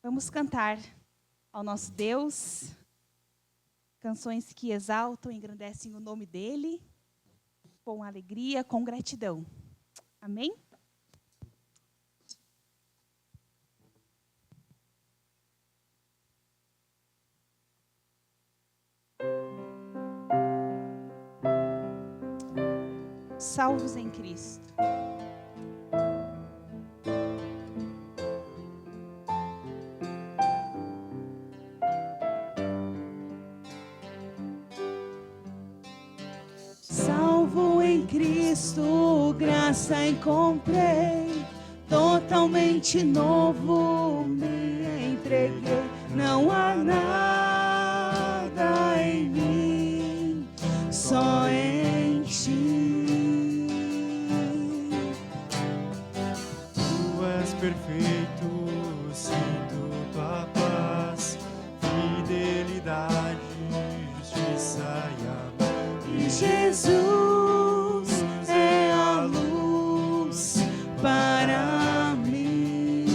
Vamos cantar ao nosso Deus canções que exaltam e engrandecem o nome dEle, com alegria, com gratidão. Amém? Salvos em Cristo. Salvo em Cristo, graça encontrei, totalmente novo me entreguei. Não há nada em mim, só em ti. Tu és perfeito, sinto tua paz, fidelidade, justiça e amor. E Jesus é a luz para mim.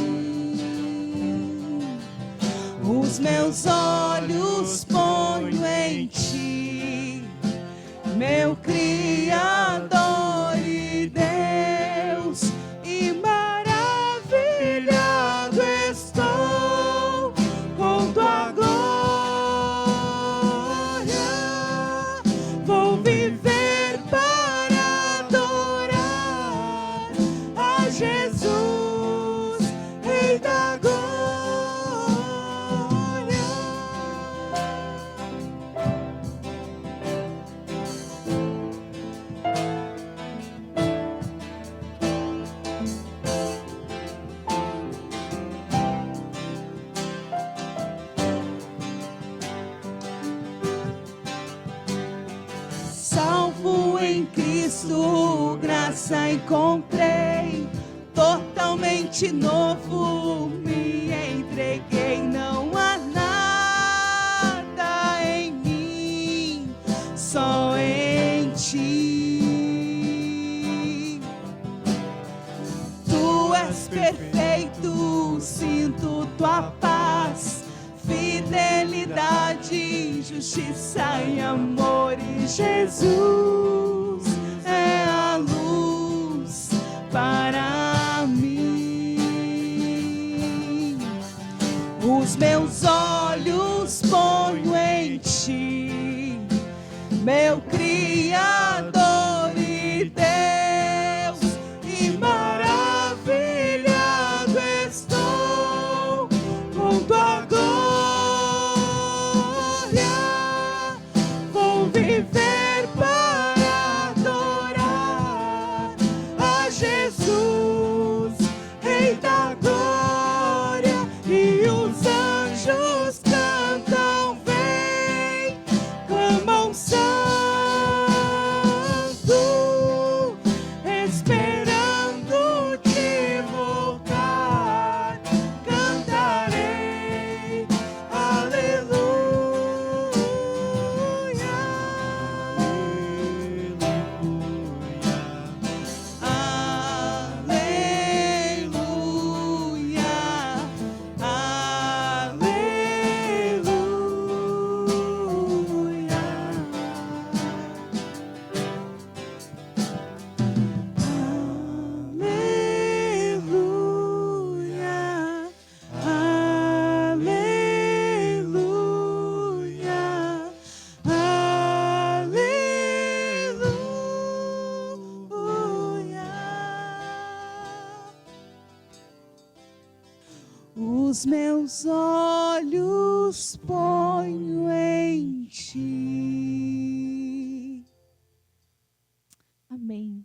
Os meus olhos ponho em ti, meu Criador e Deus, e maravilhado estou com tua glória. Vou viver para adorar a Jesus, Rei da glória. Salvo em Cristo, graça encontrei, totalmente novo me entreguei. Não há nada em mim, só em ti. Tu és perfeito, sinto tua paz, fidelidade, justiça e amor. E Jesus é a luz para mim. Os meus olhos ponho em ti, meu Criador e Deus, e maravilhado estou com tua glória. Vou viver para adorar a Jesus, Rei da glória. E os anjos cantam, vem, clamam santo, esperando te voltar. Cantarei, aleluia, aleluia, aleluia. Os meus olhos ponho em ti. Amém.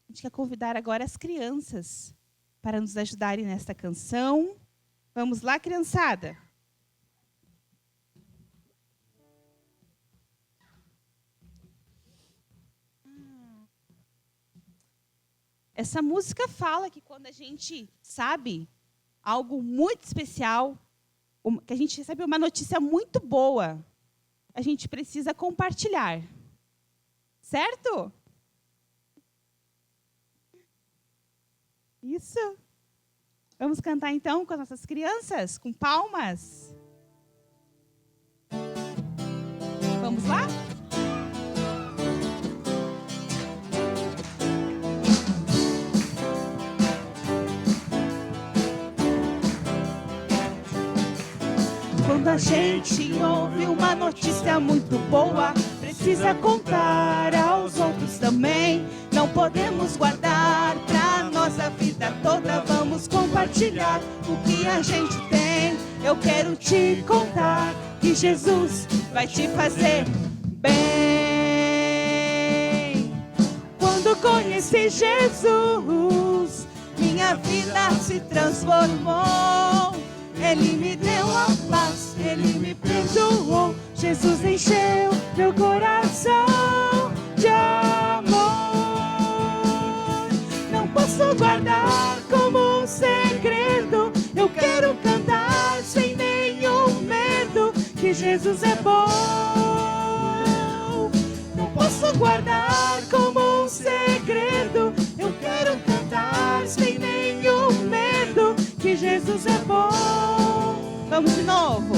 A gente quer convidar agora as crianças para nos ajudarem nesta canção. Vamos lá, criançada? Essa música fala que quando a gente sabe algo muito especial, que a gente recebe uma notícia muito boa, a gente precisa compartilhar. Certo? Isso. Vamos cantar então com as nossas crianças, com palmas. Vamos lá? Quando a gente ouve uma notícia muito boa, precisa contar aos outros também. Não podemos guardar pra nossa vida toda, vamos compartilhar o que a gente tem. Eu quero te contar que Jesus vai te fazer bem. Quando conheci Jesus, minha vida se transformou. Ele me deu a paz, Ele me perdoou. Jesus encheu meu coração de amor. Não posso guardar como um segredo. Eu quero cantar sem nenhum medo que Jesus é bom. Não posso guardar como um segredo. Eu quero cantar sem nenhum medo que Jesus é bom. Vamos de novo.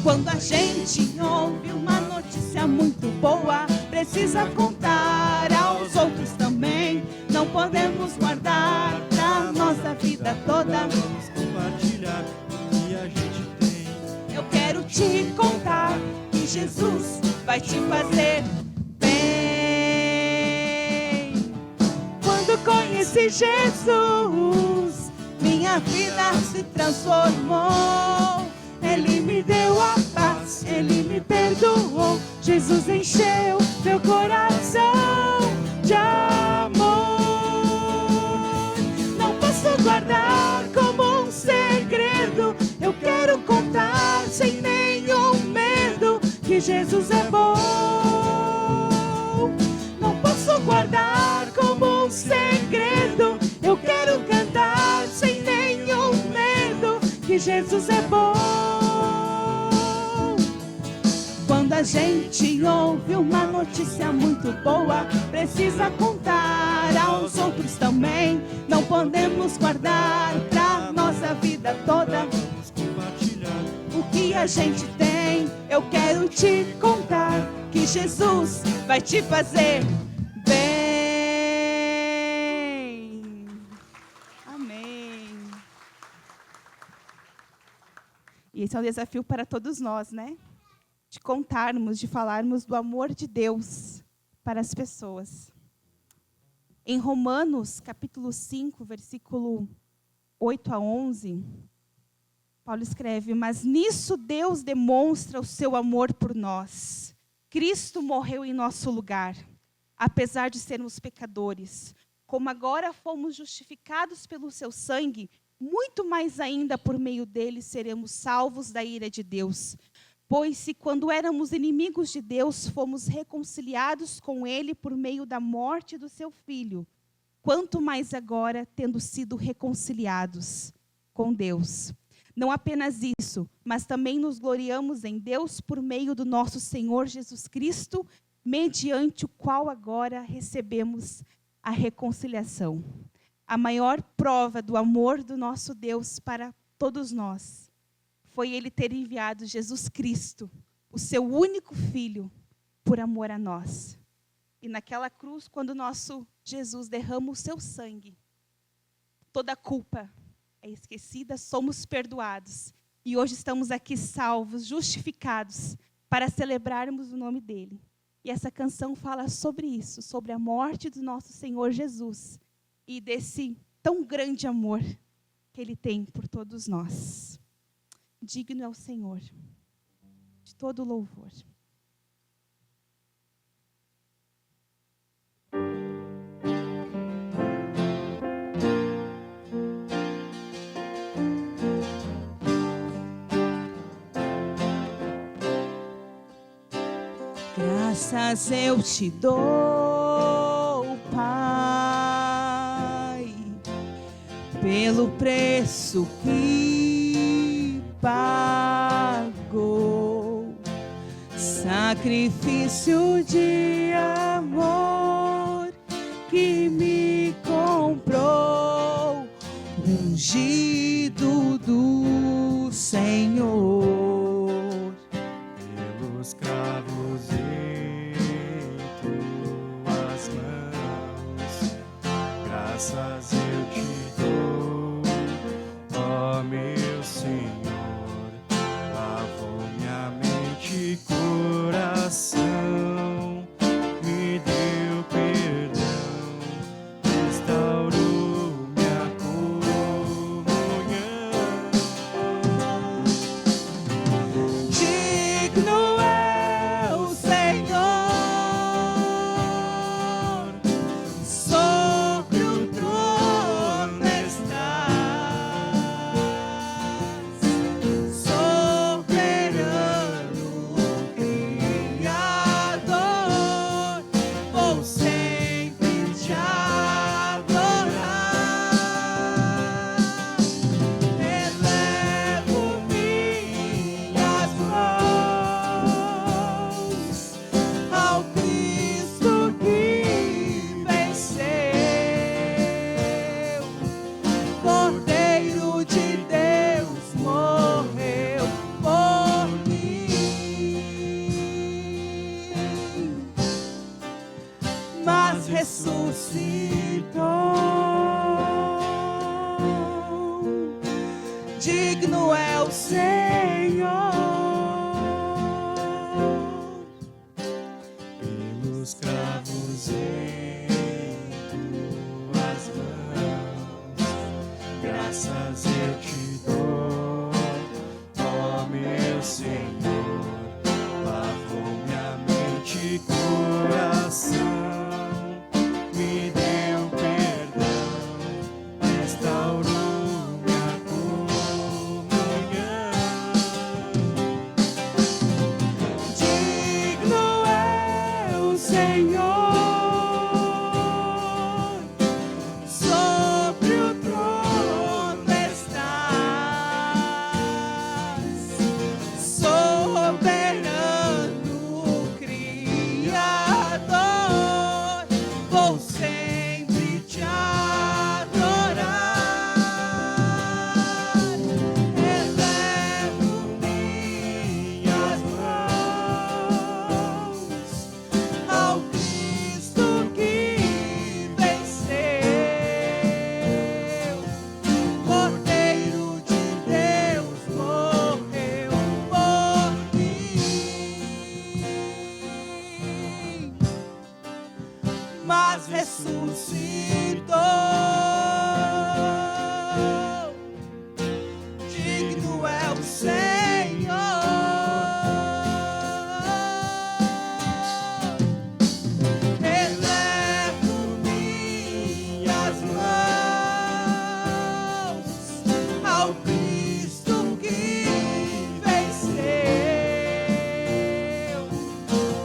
Quando a gente ouve uma notícia muito boa, precisa contar aos outros também. Não podemos guardar pra nossa vida toda, Vamos compartilhar o que a gente tem. eu quero te contar que Jesus vai te fazer bem. Quando conheci Jesus, minha vida se transformou. Ele me deu a paz, Ele me perdoou. Jesus encheu meu coração de amor. Não posso guardar como um segredo. Eu quero contar sem nenhum medo que Jesus é bom. Não posso guardar como um segredo. Eu quero cantar sem nenhum medo que Jesus é bom. Quando a gente ouve uma notícia muito boa, precisa contar aos outros também. Não podemos guardar pra nossa vida toda, Vamos compartilhar o que a gente tem. Eu quero te contar que Jesus vai te fazer bem. Amém. E esse é um desafio para todos nós, né? De contarmos, de falarmos do amor de Deus para as pessoas. Em Romanos, capítulo 5, versículo 8 a 11, Paulo escreve: mas nisso Deus demonstra o seu amor por nós. Cristo morreu em nosso lugar, apesar de sermos pecadores. Como agora fomos justificados pelo seu sangue, muito mais ainda por meio dele seremos salvos da ira de Deus. Pois se quando éramos inimigos de Deus, fomos reconciliados com ele por meio da morte do seu Filho, quanto mais agora, tendo sido reconciliados com Deus. Não apenas isso, mas também nos gloriamos em Deus por meio do nosso Senhor Jesus Cristo, mediante o qual agora recebemos a reconciliação. A maior prova do amor do nosso Deus para todos nós foi Ele ter enviado Jesus Cristo, o seu único Filho, por amor a nós. E naquela cruz, quando nosso Jesus derrama o seu sangue, toda a culpa é esquecida, somos perdoados. E hoje estamos aqui salvos, justificados, para celebrarmos o nome dEle. E essa canção fala sobre isso, sobre a morte do nosso Senhor Jesus e desse tão grande amor que Ele tem por todos nós. Digno é o Senhor de todo louvor. Graças eu te dou, Pai, pelo preço que pagou, sacrifício de amor que me comprou. ungido do Senhor. Pelos cravos em tuas mãos, graças eu te dou, ó meu Senhor. Lavou minha mente e coração, me deu perdão, restaurou minha comunhão. Digno é o Senhor, sobre o trono estás, soberano Criador, vou sempre te adorar. Elevo minhas mãos ao Cristo que venceu, Cordeiro de Deus morreu por mim, mas ressuscitou. Digno é o Senhor. Pelos cravos em tuas mãos, graças eu te dou, ó meu Senhor. Lavou minha mente e coração, me deu perdão, restaurou minha comunhão. Digno é o Senhor, sobre o trono estás, soberano Criador, vou sempre te adorar. Elevo minhas mãos ao Cristo que venceu, Cordeiro de Deus morreu por mim, mas ressuscitou. Digno é o Senhor. Elevo minhas mãos ao Cristo que venceu,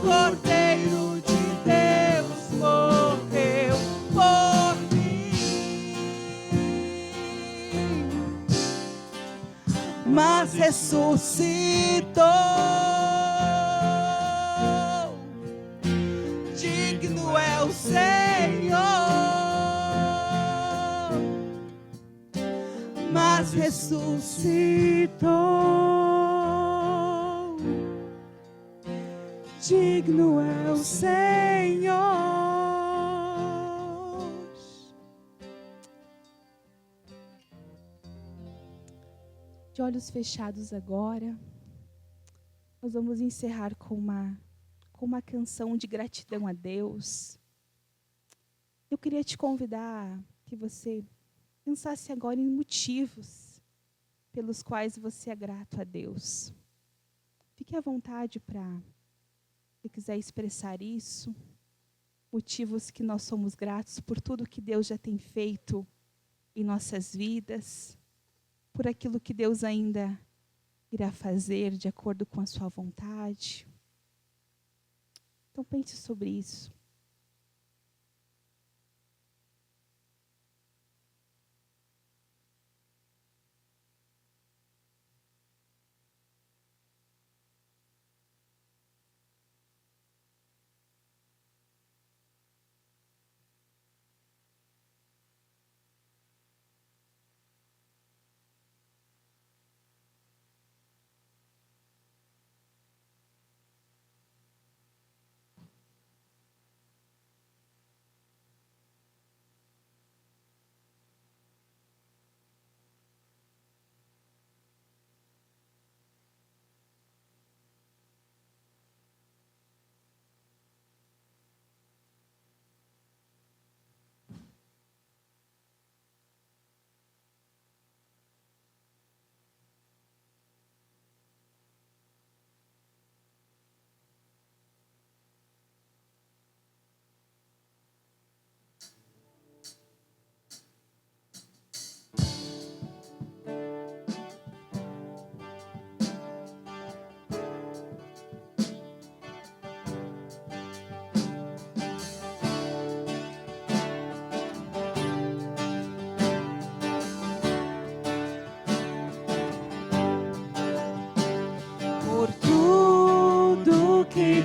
Cordeiro de Deus morreu por mim, mas ressuscitou. Digno é o Senhor, mas ressuscitou. Digno é o Senhor. De olhos fechados agora, nós vamos encerrar com uma canção de gratidão a Deus. Eu queria te convidar que você pensasse agora em motivos pelos quais você é grato a Deus. Fique à vontade para, se quiser expressar isso, motivos que nós somos gratos por tudo que Deus já tem feito em nossas vidas, por aquilo que Deus ainda irá fazer de acordo com a sua vontade. Então pense sobre isso.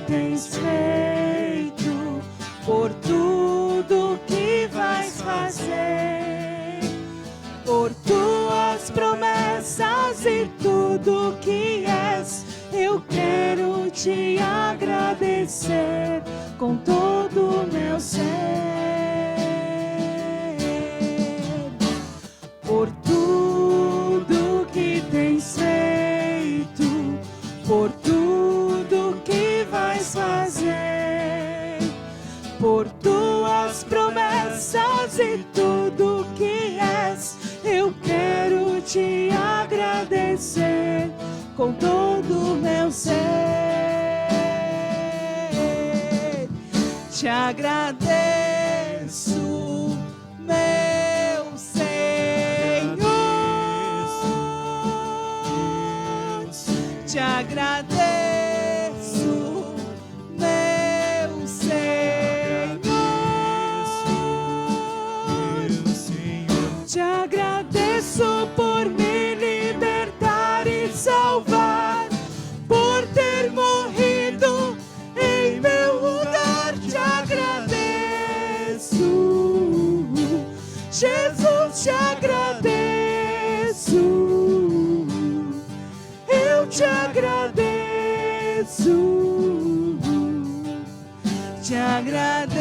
tens feito, por tudo que vais fazer, por tuas promessas e tudo que és. Eu quero te agradecer com todo o meu ser, por tudo que tens feito, por tudo que vais fazer, por tuas promessas e tudo que és. Eu quero te agradecer com todo o meu ser. Te agradeço, meu Senhor. Te agradeço, meu Senhor. Te agradeço por me libertar e salvar, por ter morrido em meu lugar. Te agradeço, Jesus, te agradeço. Eu te agradeço, te agradeço,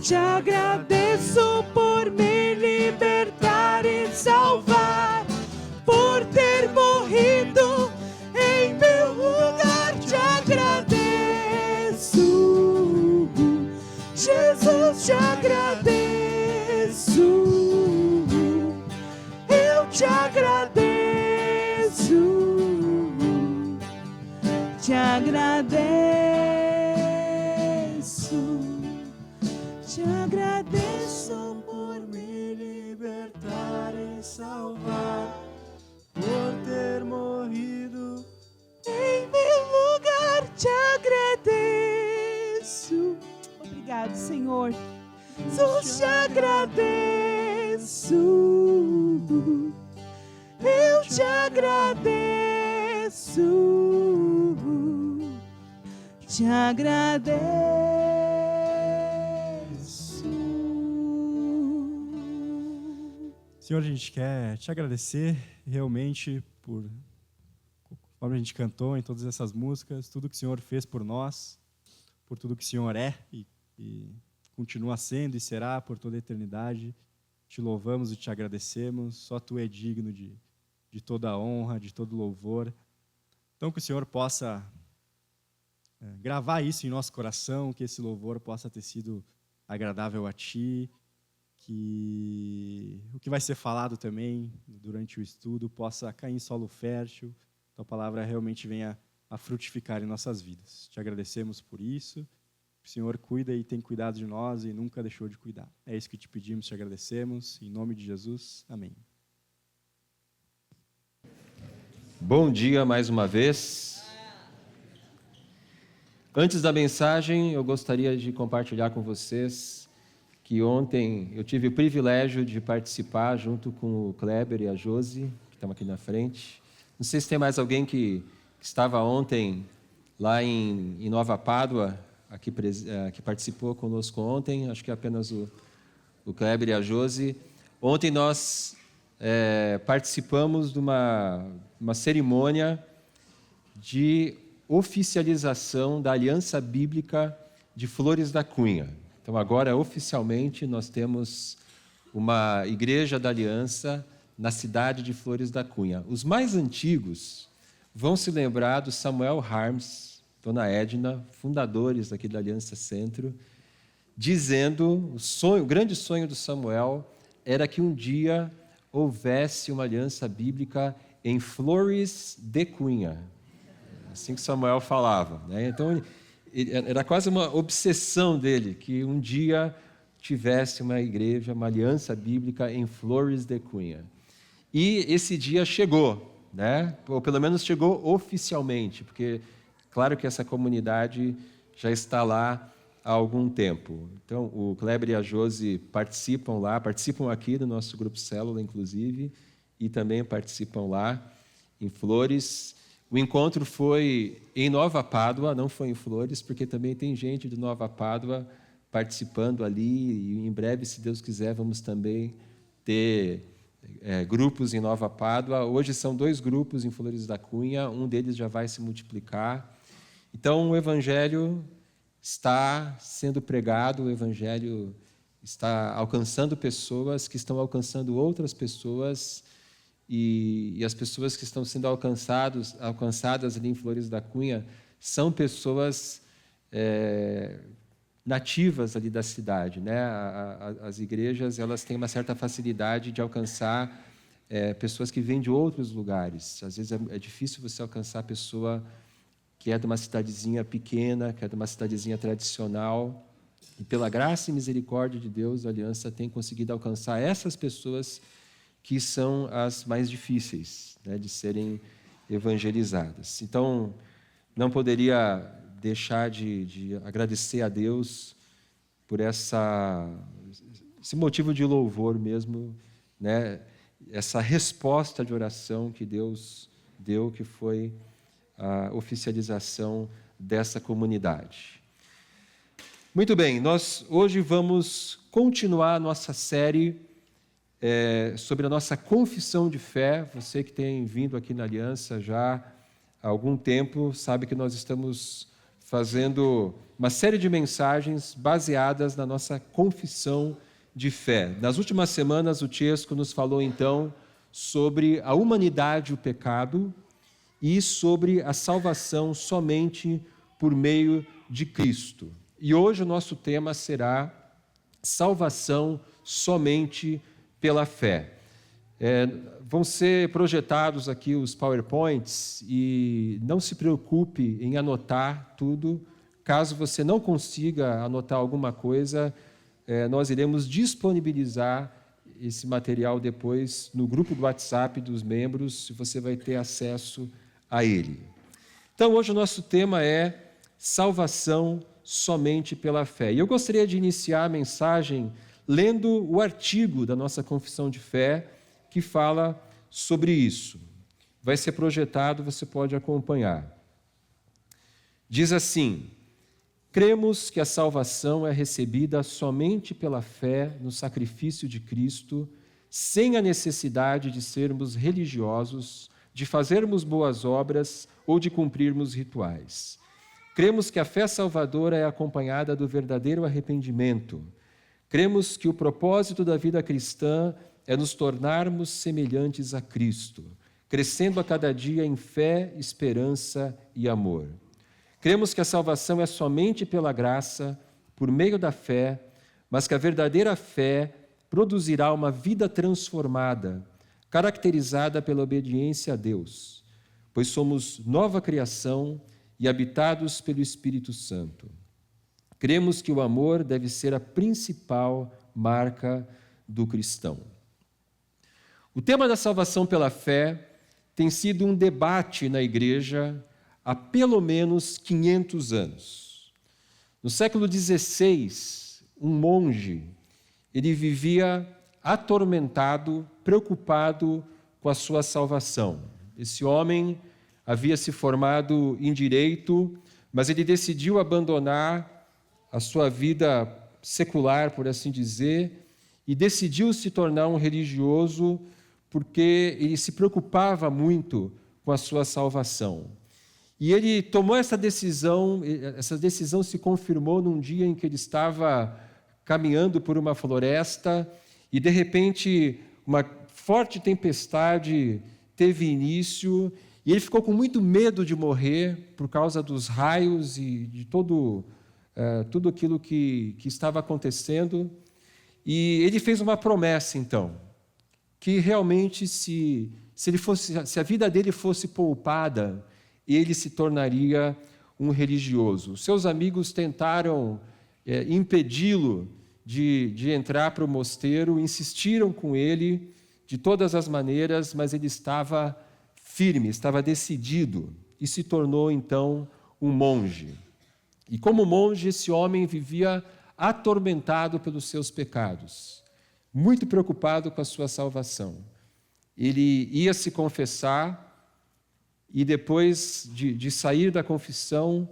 te agradeço por me libertar e salvar, por ter morrido em meu lugar. Te agradeço, Jesus, te agradeço. Eu te agradeço, te agradeço, te agradeço por me libertar e salvar, por ter morrido em meu lugar. Te agradeço. Obrigado, Senhor. Jesus, te agradeço. Eu te agradeço. Te agradeço. Senhor, a gente quer te agradecer realmente por como a gente cantou em todas essas músicas, tudo que o Senhor fez por nós, por tudo que o Senhor é e continua sendo e será por toda a eternidade. Te louvamos e te agradecemos. Só Tu é digno de toda a honra, de todo louvor. Então, que o Senhor possa gravar isso em nosso coração, que esse louvor possa ter sido agradável a Ti, que o que vai ser falado também durante o estudo possa cair em solo fértil, Tua palavra realmente venha a frutificar em nossas vidas. Te agradecemos por isso. O Senhor cuida e tem cuidado de nós e nunca deixou de cuidar. É isso que te pedimos, te agradecemos. Em nome de Jesus, amém. Bom dia mais uma vez. Antes da mensagem, eu gostaria de compartilhar com vocês que ontem eu tive o privilégio de participar junto com o Kleber e a Josi, que estão aqui na frente. Não sei se tem mais alguém que estava ontem lá em Nova Pádua, que participou conosco ontem. Acho que é apenas o Kleber e a Josi. Ontem nós participamos de uma cerimônia de oficialização da Aliança Bíblica de Flores da Cunha. Então, agora, oficialmente, nós temos uma Igreja da Aliança na cidade de Flores da Cunha. Os mais antigos vão se lembrar do Samuel Harms, Dona Edna, fundadores aqui da Aliança Centro, dizendo, o grande sonho do Samuel era que um dia houvesse uma aliança bíblica em Flores de Cunha. Assim que Samuel falava, né? Então, era quase uma obsessão dele, que um dia tivesse uma igreja, uma aliança bíblica em Flores de Cunha. E esse dia chegou, né? Ou pelo menos chegou oficialmente, porque claro que essa comunidade já está lá há algum tempo. Então, o Kleber e a Josi participam aqui do nosso grupo Célula, inclusive, e também participam lá em Flores. O encontro foi em Nova Pádua, não foi em Flores, porque também tem gente de Nova Pádua participando ali, e em breve, se Deus quiser, vamos também ter grupos em Nova Pádua. Hoje são 2 grupos em Flores da Cunha, um deles já vai se multiplicar. Então, o Evangelho está sendo pregado, o Evangelho está alcançando pessoas que estão alcançando outras pessoas, e as pessoas que estão sendo alcançadas ali em Flores da Cunha são pessoas nativas ali da cidade, né? As igrejas, elas têm uma certa facilidade de alcançar pessoas que vêm de outros lugares. Às vezes é difícil você alcançar a pessoa que é de uma cidadezinha pequena, que é de uma cidadezinha tradicional. E pela graça e misericórdia de Deus, a Aliança tem conseguido alcançar essas pessoas que são as mais difíceis, né, de serem evangelizadas. Então, não poderia deixar de agradecer a Deus por esse motivo de louvor mesmo, né, essa resposta de oração que Deus deu, que foi a oficialização dessa comunidade. Muito bem, nós hoje vamos continuar a nossa série sobre a nossa confissão de fé. Você que tem vindo aqui na Aliança já há algum tempo sabe que nós estamos fazendo uma série de mensagens baseadas na nossa confissão de fé. Nas últimas semanas, o Chesco nos falou, então, sobre a humanidade e o pecado e sobre a salvação somente por meio de Cristo. E hoje o nosso tema será salvação somente pela fé. Vão ser projetados aqui os PowerPoints e não se preocupe em anotar tudo. Caso você não consiga anotar alguma coisa, nós iremos disponibilizar esse material depois no grupo do WhatsApp dos membros, e você vai ter acesso a ele. Então, hoje o nosso tema é salvação somente pela fé. E eu gostaria de iniciar a mensagem lendo o artigo da nossa confissão de fé que fala sobre isso. Vai ser projetado, você pode acompanhar. Diz assim: cremos que a salvação é recebida somente pela fé no sacrifício de Cristo, sem a necessidade de sermos religiosos, de fazermos boas obras ou de cumprirmos rituais. Cremos que a fé salvadora é acompanhada do verdadeiro arrependimento. Cremos que o propósito da vida cristã é nos tornarmos semelhantes a Cristo, crescendo a cada dia em fé, esperança e amor. Cremos que a salvação é somente pela graça, por meio da fé, mas que a verdadeira fé produzirá uma vida transformada, caracterizada pela obediência a Deus, pois somos nova criação e habitados pelo Espírito Santo. Cremos que o amor deve ser a principal marca do cristão. O tema da salvação pela fé tem sido um debate na igreja há pelo menos 500 anos. No século XVI, um monge, ele vivia atormentado, preocupado com a sua salvação. Esse homem havia se formado em direito, mas ele decidiu abandonar a sua vida secular, por assim dizer, e decidiu se tornar um religioso porque ele se preocupava muito com a sua salvação. E ele tomou essa decisão se confirmou num dia em que ele estava caminhando por uma floresta e, de repente, uma forte tempestade teve início e ele ficou com muito medo de morrer por causa dos raios e de tudo aquilo que estava acontecendo. E ele fez uma promessa, então, que realmente se a vida dele fosse poupada, ele se tornaria um religioso. Seus amigos tentaram impedi-lo de entrar para o mosteiro, insistiram com ele de todas as maneiras, mas ele estava firme, estava decidido e se tornou, então, um monge. E como monge, esse homem vivia atormentado pelos seus pecados, muito preocupado com a sua salvação. Ele ia se confessar e depois de sair da confissão,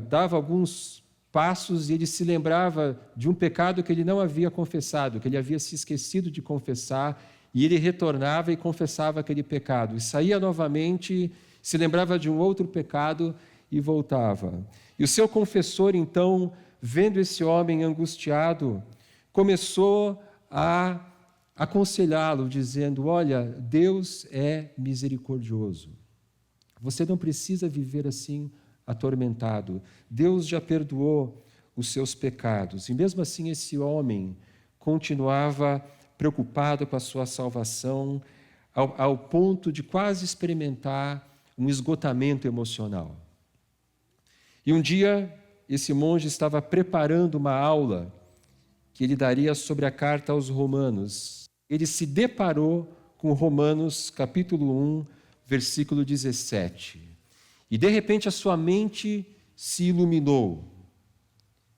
dava alguns passos e ele se lembrava de um pecado que ele não havia confessado, que ele havia se esquecido de confessar, e ele retornava e confessava aquele pecado. E saía novamente, se lembrava de um outro pecado e voltava. E o seu confessor, então, vendo esse homem angustiado, começou a aconselhá-lo, dizendo: olha, Deus é misericordioso. Você não precisa viver assim atormentado. Deus já perdoou os seus pecados. E mesmo assim esse homem continuava preocupado com a sua salvação, ao ponto de quase experimentar um esgotamento emocional. E um dia esse monge estava preparando uma aula que ele daria sobre a carta aos Romanos. Ele se deparou com Romanos capítulo 1, versículo 17. E de repente a sua mente se iluminou.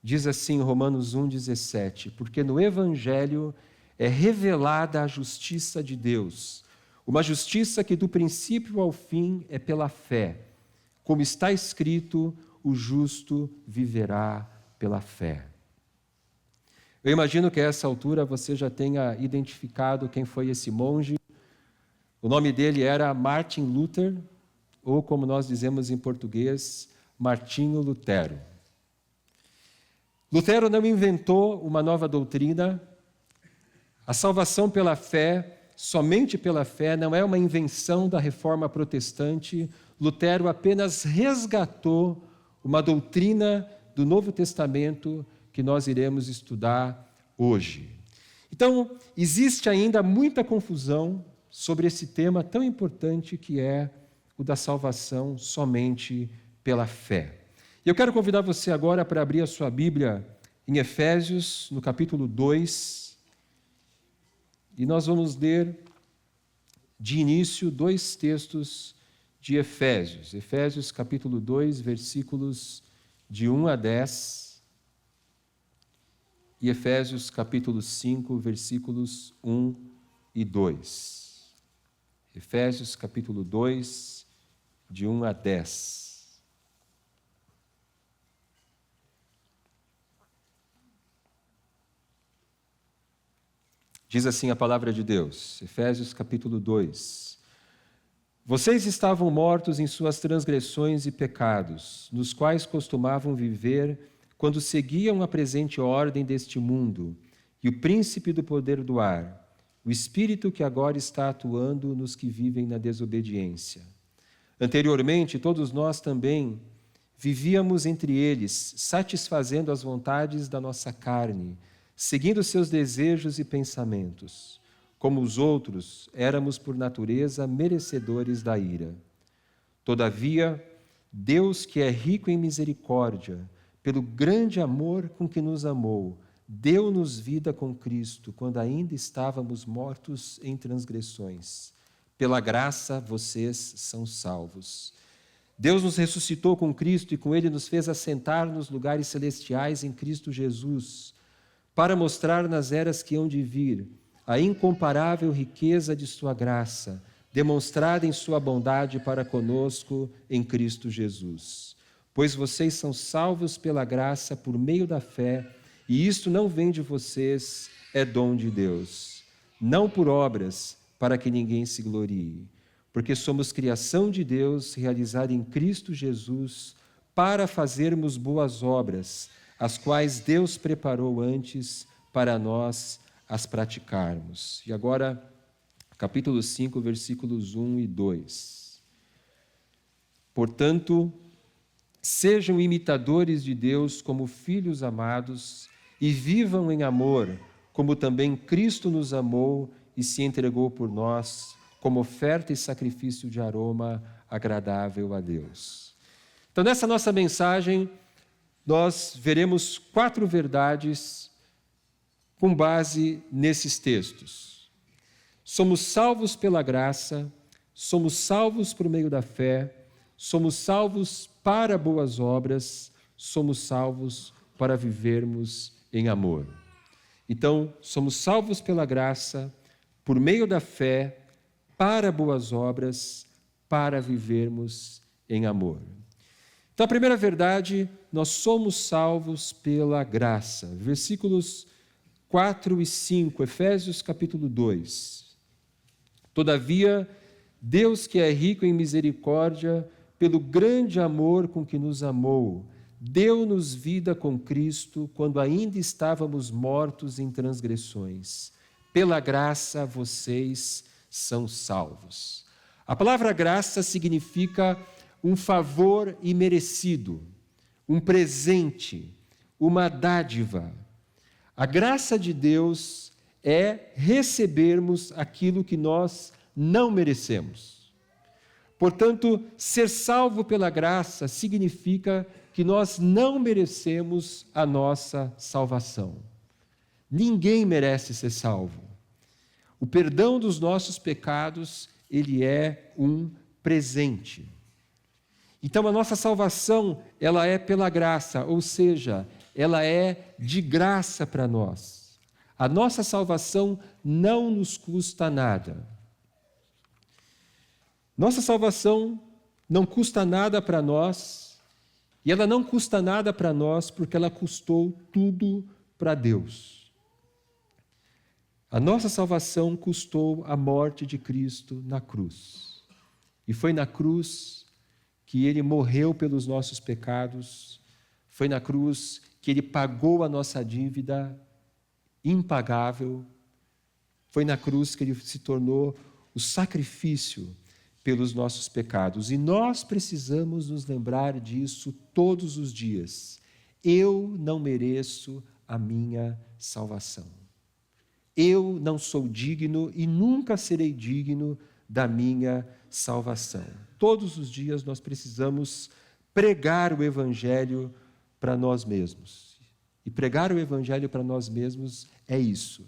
Diz assim Romanos 1, 17: porque no Evangelho é revelada a justiça de Deus, uma justiça que do princípio ao fim é pela fé. Como está escrito, o justo viverá pela fé. Eu imagino que a essa altura você já tenha identificado quem foi esse monge. O nome dele era Martin Luther, ou como nós dizemos em português, Martinho Lutero. Lutero não inventou uma nova doutrina. A salvação pela fé, somente pela fé, não é uma invenção da reforma protestante. Lutero apenas resgatou uma doutrina do Novo Testamento que nós iremos estudar hoje. Então, existe ainda muita confusão sobre esse tema tão importante que é o da salvação somente pela fé. E eu quero convidar você agora para abrir a sua Bíblia em Efésios, no capítulo 2, e nós vamos ler de início 2 textos de Efésios. Efésios capítulo 2, versículos de 1 a 10, e Efésios capítulo 5, versículos 1 e 2. Efésios capítulo 2, de 1 a 10. Diz assim a palavra de Deus, Efésios capítulo 2. Vocês estavam mortos em suas transgressões e pecados, nos quais costumavam viver quando seguiam a presente ordem deste mundo e o príncipe do poder do ar, o espírito que agora está atuando nos que vivem na desobediência. Anteriormente, todos nós também vivíamos entre eles, satisfazendo as vontades da nossa carne, seguindo seus desejos e pensamentos. Como os outros, éramos por natureza merecedores da ira. Todavia, Deus, que é rico em misericórdia, pelo grande amor com que nos amou, deu-nos vida com Cristo, quando ainda estávamos mortos em transgressões. Pela graça, vocês são salvos. Deus nos ressuscitou com Cristo e com Ele nos fez assentar nos lugares celestiais em Cristo Jesus, para mostrar nas eras que hão de vir a incomparável riqueza de sua graça, demonstrada em sua bondade para conosco em Cristo Jesus. Pois vocês são salvos pela graça por meio da fé, e isto não vem de vocês, é dom de Deus. Não por obras, para que ninguém se glorie, porque somos criação de Deus, realizada em Cristo Jesus, para fazermos boas obras, as quais Deus preparou antes para nós as praticarmos. E agora, capítulo 5, versículos 1 e 2. Portanto, sejam imitadores de Deus como filhos amados e vivam em amor, como também Cristo nos amou e se entregou por nós, como oferta e sacrifício de aroma agradável a Deus. Então, nessa nossa mensagem, nós veremos 4 verdades com base nesses textos. Somos salvos pela graça, somos salvos por meio da fé, somos salvos para boas obras, somos salvos para vivermos em amor. Então, somos salvos pela graça, por meio da fé, para boas obras, para vivermos em amor. Então, a primeira verdade, nós somos salvos pela graça. Versículos 4 e 5, Efésios capítulo 2. Todavia, Deus, que é rico em misericórdia, pelo grande amor com que nos amou, deu-nos vida com Cristo quando ainda estávamos mortos em transgressões. Pela graça vocês são salvos. A palavra graça significa um favor imerecido, um presente, uma dádiva. A graça de Deus é recebermos aquilo que nós não merecemos. Portanto, ser salvo pela graça significa que nós não merecemos a nossa salvação. Ninguém merece ser salvo. O perdão dos nossos pecados, ele é um presente. Então, a nossa salvação, ela é pela graça, ou seja, ela é de graça para nós. A nossa salvação não nos custa nada. Nossa salvação não custa nada para nós, e ela não custa nada para nós porque ela custou tudo para Deus. A nossa salvação custou a morte de Cristo na cruz. E foi na cruz que Ele morreu pelos nossos pecados, foi na cruz que Ele pagou a nossa dívida impagável, foi na cruz que Ele se tornou o sacrifício pelos nossos pecados. E nós precisamos nos lembrar disso todos os dias. Eu não mereço a minha salvação. Eu não sou digno e nunca serei digno da minha salvação. Todos os dias nós precisamos pregar o Evangelho para nós mesmos. E pregar o Evangelho para nós mesmos é isso: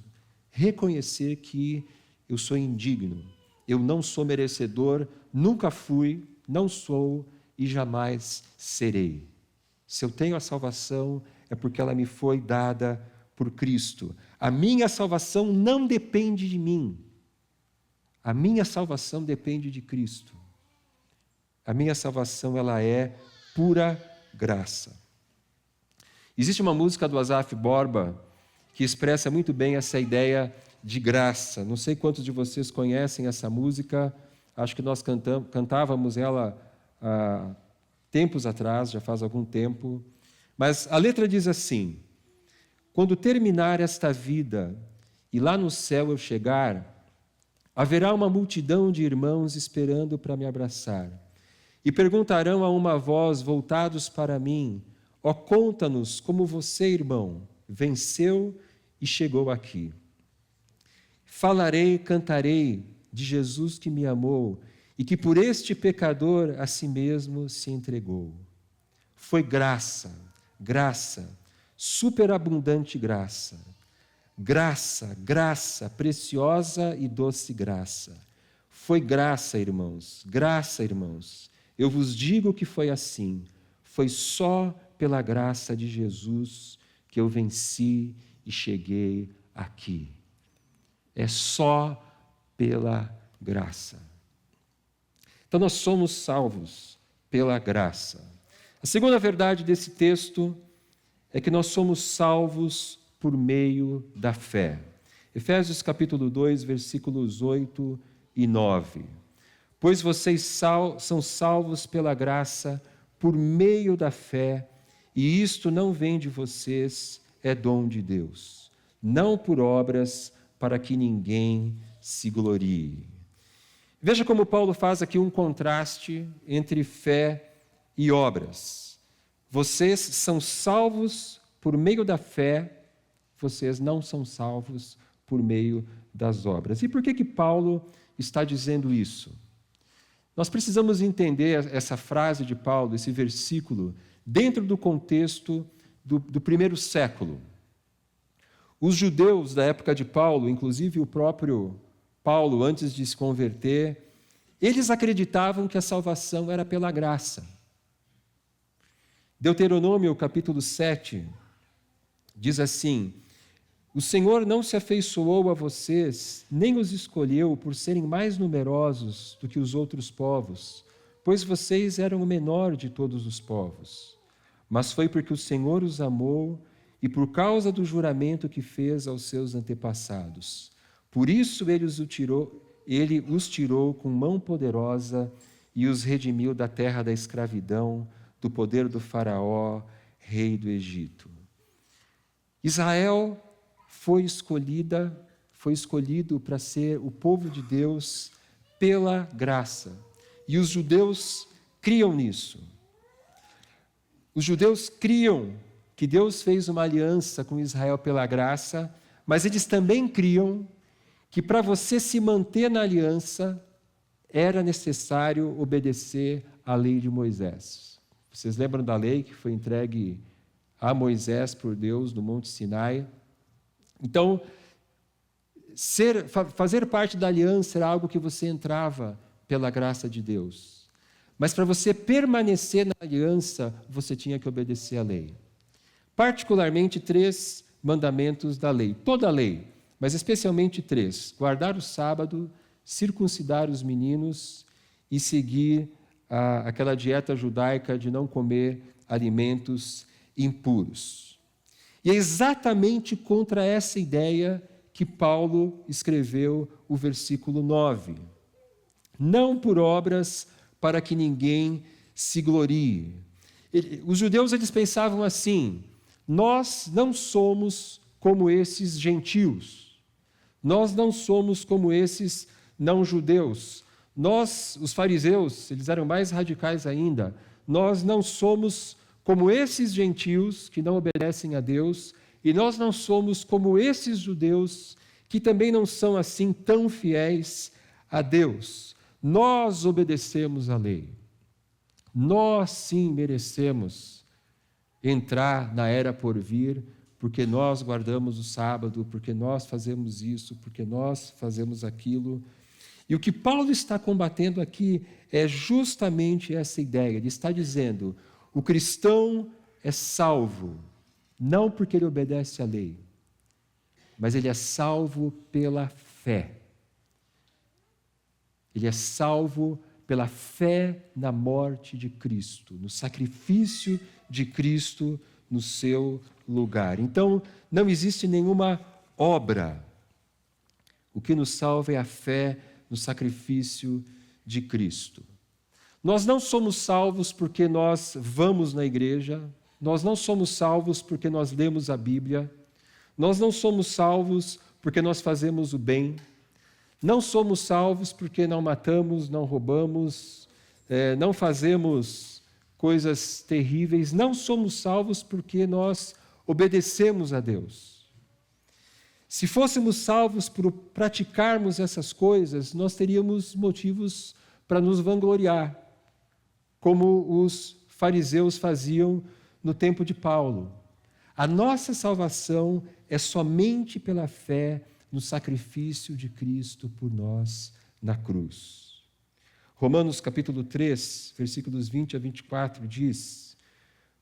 reconhecer que eu sou indigno, eu não sou merecedor, nunca fui, não sou e jamais serei. Se eu tenho a salvação, é porque ela me foi dada por Cristo. A minha salvação não depende de mim. A minha salvação depende de Cristo. A minha salvação, ela é pura graça. Existe uma música do Asaf Borba que expressa muito bem essa ideia de graça. Não sei quantos de vocês conhecem essa música, acho que nós cantávamos ela há tempos atrás, já faz algum tempo, mas a letra diz assim: quando terminar esta vida e lá no céu eu chegar, haverá uma multidão de irmãos esperando para me abraçar. E perguntarão a uma voz, voltados para mim: ó, conta-nos como você, irmão, venceu e chegou aqui. Falarei, cantarei de Jesus que me amou e que por este pecador a si mesmo se entregou. Foi graça, graça, superabundante graça. Graça, graça, preciosa e doce graça. Foi graça, irmãos, graça, irmãos. Eu vos digo que foi assim. Foi só pela graça de Jesus que eu venci e cheguei aqui. É só pela graça. Então nós somos salvos pela graça. A segunda verdade desse texto é que nós somos salvos por meio da fé. Efésios capítulo 2, versículos 8 e 9. Pois vocês são salvos pela graça por meio da fé, e isto não vem de vocês, é dom de Deus, não por obras, para que ninguém se glorie. Veja como Paulo faz aqui um contraste entre fé e obras. Vocês são salvos por meio da fé, vocês não são salvos por meio das obras. E por que Paulo está dizendo isso? Nós precisamos entender essa frase de Paulo, esse versículo, dentro do contexto do primeiro século. Os judeus da época de Paulo, inclusive o próprio Paulo, antes de se converter, eles acreditavam que a salvação era pela graça. Deuteronômio, capítulo 7, diz assim: O Senhor não se afeiçoou a vocês, nem os escolheu por serem mais numerosos do que os outros povos, pois vocês eram o menor de todos os povos. Mas foi porque o Senhor os amou e por causa do juramento que fez aos seus antepassados. Por isso ele os tirou com mão poderosa e os redimiu da terra da escravidão, do poder do Faraó, rei do Egito. Israel foi escolhido para ser o povo de Deus pela graça. E os judeus criam nisso. Os judeus criam que Deus fez uma aliança com Israel pela graça, mas eles também criam que para você se manter na aliança era necessário obedecer à lei de Moisés. Vocês lembram da lei que foi entregue a Moisés por Deus no Monte Sinai? Então, fazer parte da aliança era algo que você entrava pela graça de Deus. Mas para você permanecer na aliança, você tinha que obedecer à lei. Particularmente 3 mandamentos da lei. Toda a lei, mas especialmente 3. Guardar o sábado, circuncidar os meninos e seguir aquela dieta judaica de não comer alimentos impuros. E é exatamente contra essa ideia que Paulo escreveu o versículo 9. Não por obras para que ninguém se glorie. Os judeus eles pensavam assim: nós não somos como esses gentios. Nós não somos como esses não-judeus. Nós, os fariseus, eles eram mais radicais ainda. Nós não somos como esses gentios que não obedecem a Deus, e nós não somos como esses judeus que também não são assim tão fiéis a Deus. Nós obedecemos a lei. Nós sim merecemos entrar na era por vir, porque nós guardamos o sábado, porque nós fazemos isso, porque nós fazemos aquilo. E o que Paulo está combatendo aqui é justamente essa ideia. Ele está dizendo: o cristão é salvo, não porque ele obedece à lei, mas ele é salvo pela fé. Ele é salvo pela fé na morte de Cristo, no sacrifício de Cristo no seu lugar. Então, não existe nenhuma obra. O que nos salva é a fé no sacrifício de Cristo. Nós não somos salvos porque nós vamos na igreja, nós não somos salvos porque nós lemos a Bíblia, nós não somos salvos porque nós fazemos o bem, não somos salvos porque não matamos, não roubamos, não fazemos coisas terríveis, não somos salvos porque nós obedecemos a Deus. Se fôssemos salvos por praticarmos essas coisas, nós teríamos motivos para nos vangloriar, como os fariseus faziam no tempo de Paulo. A nossa salvação é somente pela fé no sacrifício de Cristo por nós na cruz. Romanos capítulo 3, versículos 20 a 24 diz: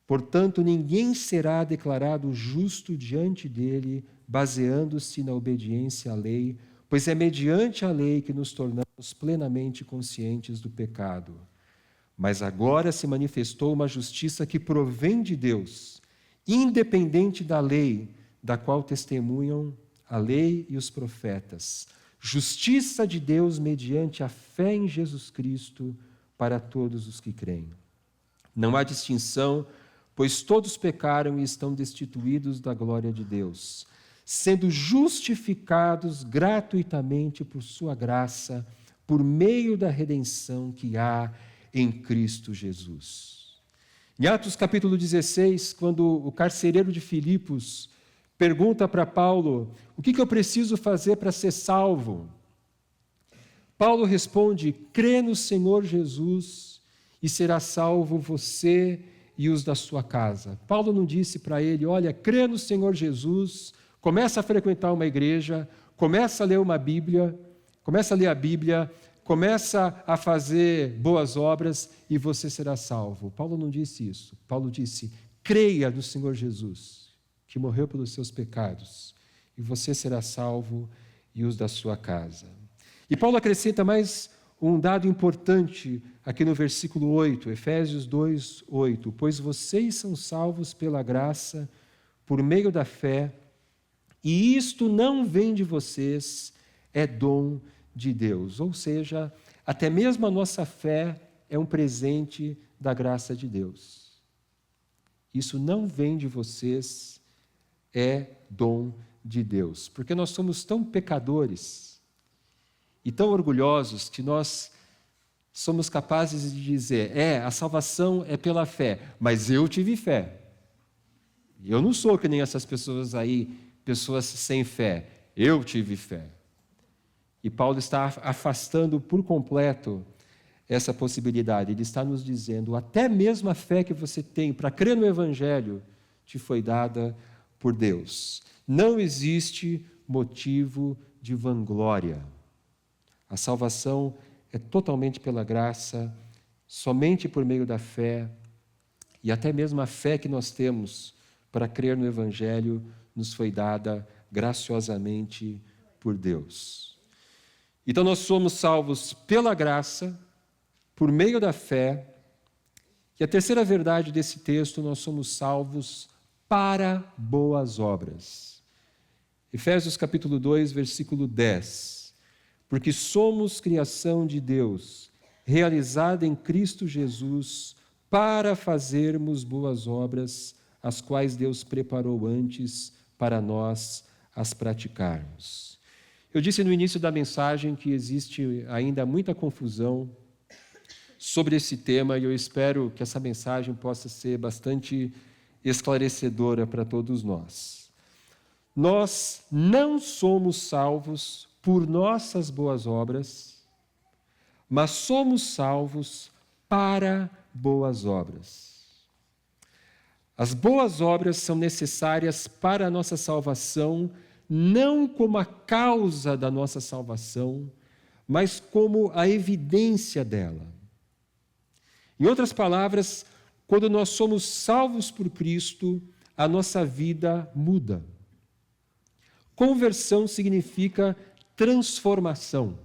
portanto, ninguém será declarado justo diante dele, baseando-se na obediência à lei, pois é mediante a lei que nos tornamos plenamente conscientes do pecado. Mas agora se manifestou uma justiça que provém de Deus, independente da lei, da qual testemunham a lei e os profetas. Justiça de Deus mediante a fé em Jesus Cristo para todos os que creem. Não há distinção, pois todos pecaram e estão destituídos da glória de Deus, sendo justificados gratuitamente por sua graça, por meio da redenção que há em Cristo Jesus. Em Atos capítulo 16, quando o carcereiro de Filipos pergunta para Paulo: o que eu preciso fazer para ser salvo? Paulo responde: crê no Senhor Jesus e será salvo você e os da sua casa. Paulo não disse para ele: olha, crê no Senhor Jesus, começa a frequentar uma igreja, começa a ler uma Bíblia, começa a ler a Bíblia, começa a fazer boas obras e você será salvo. Paulo não disse isso. Paulo disse: creia no Senhor Jesus, que morreu pelos seus pecados, e você será salvo e os da sua casa. E Paulo acrescenta mais um dado importante aqui no versículo 8, Efésios 2, 8. Pois vocês são salvos pela graça, por meio da fé, e isto não vem de vocês, é dom de Deus. Ou seja, até mesmo a nossa fé é um presente da graça de Deus. Isso não vem de vocês, é dom de Deus. Porque nós somos tão pecadores e tão orgulhosos que nós somos capazes de dizer, a salvação é pela fé, mas eu tive fé. Eu não sou que nem essas pessoas aí, pessoas sem fé. Eu tive fé. E Paulo está afastando por completo essa possibilidade. Ele está nos dizendo, até mesmo a fé que você tem para crer no Evangelho te foi dada por Deus. Não existe motivo de vanglória. A salvação é totalmente pela graça, somente por meio da fé, e até mesmo a fé que nós temos para crer no Evangelho nos foi dada graciosamente por Deus. Então nós somos salvos pela graça, por meio da fé, e a terceira verdade desse texto, nós somos salvos para boas obras. Efésios capítulo 2, versículo 10. Porque somos criação de Deus, realizada em Cristo Jesus, para fazermos boas obras, as quais Deus preparou antes para nós as praticarmos. Eu disse no início da mensagem que existe ainda muita confusão sobre esse tema e eu espero que essa mensagem possa ser bastante esclarecedora para todos nós. Nós não somos salvos por nossas boas obras, mas somos salvos para boas obras. As boas obras são necessárias para a nossa salvação, não como a causa da nossa salvação, mas como a evidência dela. Em outras palavras, quando nós somos salvos por Cristo, a nossa vida muda. Conversão significa transformação.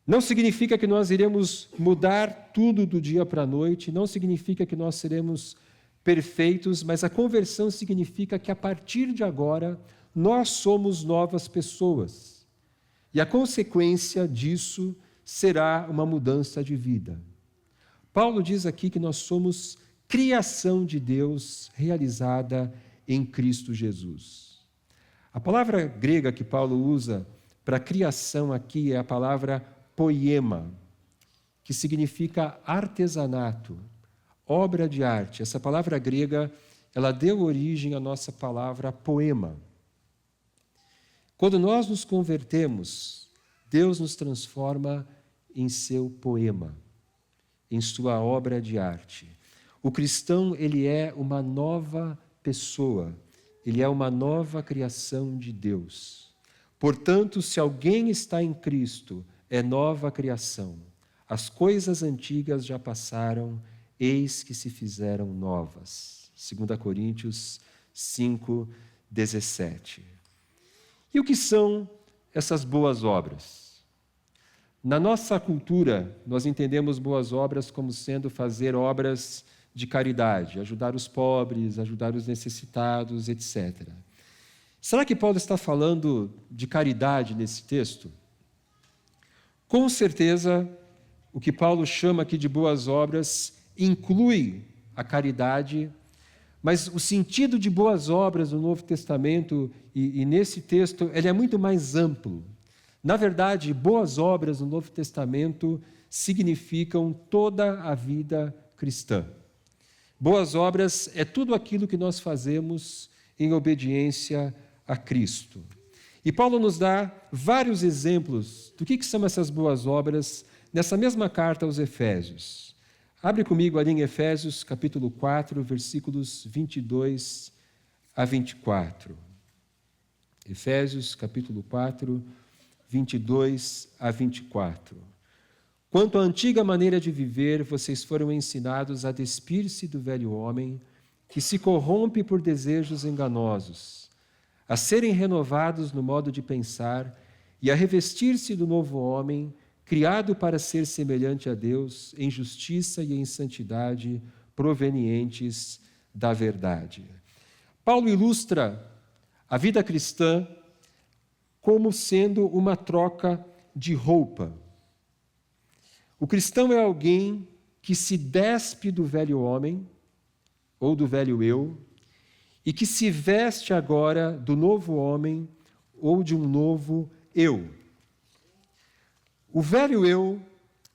Não significa que nós iremos mudar tudo do dia para a noite, não significa que nós seremos perfeitos, mas a conversão significa que a partir de agora nós somos novas pessoas. E a consequência disso será uma mudança de vida. Paulo diz aqui que nós somos criação de Deus realizada em Cristo Jesus. A palavra grega que Paulo usa para criação aqui é a palavra poiema, que significa artesanato, obra de arte. Essa palavra grega, ela deu origem à nossa palavra poema. Quando nós nos convertemos, Deus nos transforma em seu poema, em sua obra de arte. O cristão, ele é uma nova pessoa, ele é uma nova criação de Deus. Portanto, se alguém está em Cristo, é nova criação. As coisas antigas já passaram, eis que se fizeram novas. 2 Coríntios 5, 17. E o que são essas boas obras? Na nossa cultura, nós entendemos boas obras como sendo fazer obras de caridade, ajudar os pobres, ajudar os necessitados, etc. Será que Paulo está falando de caridade nesse texto? Com certeza, o que Paulo chama aqui de boas obras inclui a caridade, mas o sentido de boas obras no Novo Testamento e nesse texto, ele é muito mais amplo. Na verdade, boas obras no Novo Testamento significam toda a vida cristã. Boas obras é tudo aquilo que nós fazemos em obediência a Cristo. E Paulo nos dá vários exemplos do que são essas boas obras nessa mesma carta aos Efésios. Abre comigo ali em Efésios, capítulo 4, versículos 22 a 24. Efésios, capítulo 4, 22 a 24. Quanto à antiga maneira de viver, vocês foram ensinados a despir-se do velho homem, que se corrompe por desejos enganosos, a serem renovados no modo de pensar e a revestir-se do novo homem, criado para ser semelhante a Deus em justiça e em santidade provenientes da verdade. Paulo ilustra a vida cristã como sendo uma troca de roupa. O cristão é alguém que se despe do velho homem, ou do velho eu, e que se veste agora do novo homem, ou de um novo eu. O velho eu